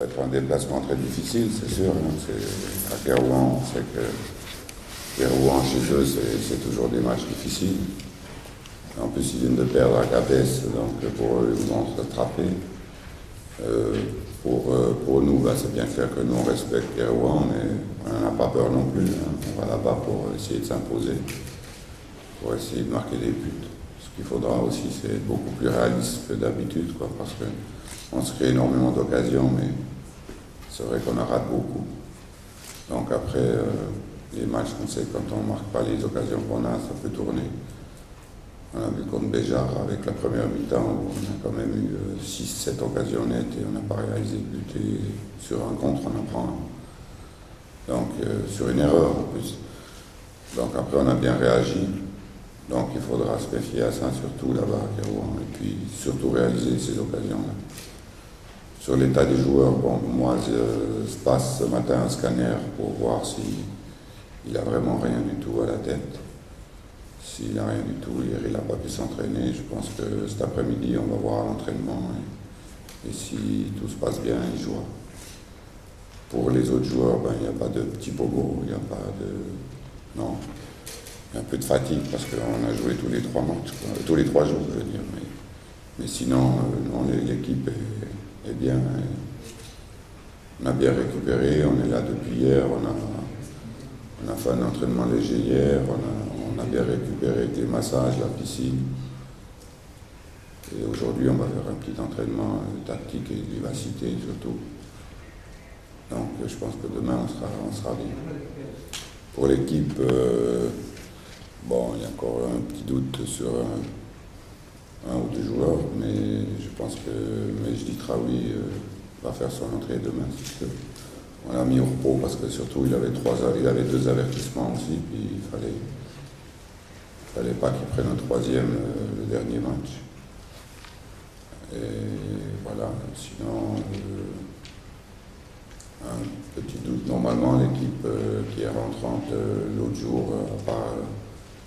Ça va être un déplacement très difficile, c'est sûr. C'est à Kérouan, on sait que Kérouan, chez eux, c'est toujours des matchs difficiles. En plus, ils viennent de perdre à Capes, donc pour eux, ils vont se rattraper. Pour nous, c'est bien clair que nous, on respecte Kérouan, mais on n'a pas peur non plus. On va là-bas pour essayer de s'imposer, pour essayer de marquer des buts. Ce qu'il faudra aussi, c'est être beaucoup plus réaliste que d'habitude, parce qu'on se crée énormément d'occasions, mais c'est vrai qu'on en rate beaucoup. Donc après, les matchs, on sait que quand on ne marque pas les occasions qu'on a, ça peut tourner. On a vu contre Béjar avec la première mi-temps, où on a quand même eu 6-7 occasions nettes et on n'a pas réalisé de but. Et sur un contre, on en prend un. Donc sur une erreur en plus. Donc après, on a bien réagi. Donc il faudra se méfier à ça, surtout là-bas à Kérouan, et puis surtout réaliser ces occasions-là. Sur l'état des joueurs, moi je passe ce matin un scanner pour voir s'il n'a vraiment rien du tout à la tête. S'il n'a rien du tout, il n'a pas pu s'entraîner. Je pense que cet après-midi, on va voir l'entraînement. Et si tout se passe bien, il jouera. Pour les autres joueurs, il n'y a pas de petit bobo, il n'y a pas de... Non. Il y a un peu de fatigue parce qu'on a joué tous les 3 matchs, tous les 3 jours, je veux dire. Mais sinon, l'équipe est bien. On a bien récupéré, on est là depuis hier. On a fait un entraînement léger hier. On a bien récupéré avec les massages, la piscine. Et aujourd'hui, on va faire un petit entraînement tactique et de vivacité surtout. Donc je pense que demain, on sera bien. Pour l'équipe, il y a encore un petit doute sur un ou 2 joueurs, mais je pense que Mejdi Traoui va faire son entrée demain. On l'a mis au repos parce que surtout il avait 2 avertissements aussi, puis il fallait pas qu'il prenne un 3e le dernier match. Et voilà, sinon un petit doute. Normalement l'équipe qui est rentrante l'autre jour,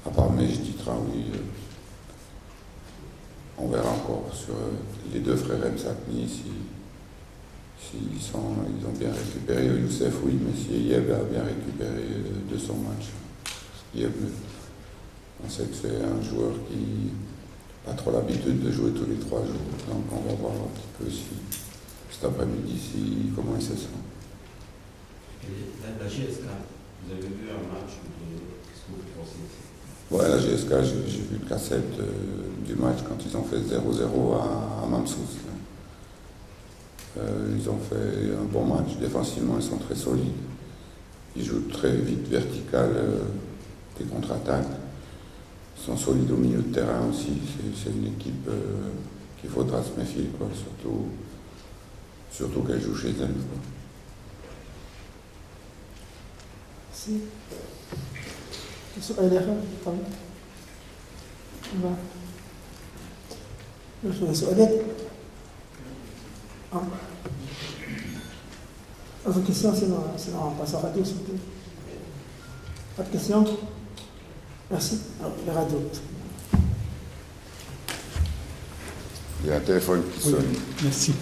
à part Mejdi Traoui, on verra encore sur les 2 frères Msakni s'ils ont bien récupéré. Youssef, oui, mais si Yeb a bien récupéré de son match. Yeb, on sait que c'est un joueur qui n'a pas trop l'habitude de jouer tous les 3 jours. Donc on va voir un petit peu cet après-midi comment il se sent. La GSK, vous avez vu un match, qu'est-ce que vous pensez? Ouais, la GSK, j'ai vu le cassette du match quand ils ont fait 0-0 à Mamsous. Ils ont fait un bon match. Défensivement, ils sont très solides. Ils jouent très vite, vertical, des contre-attaques. Ils sont solides au milieu de terrain aussi. C'est une équipe qu'il faudra se méfier, surtout qu'elle joue chez elle. Merci. سؤال آخر طبعا. سؤالات. Autre question, sinon on passe à la radio, s'il vous plaît. Pas de questions? Merci. Alors, la radio. Il y a un téléphone qui sonne. Oui, merci.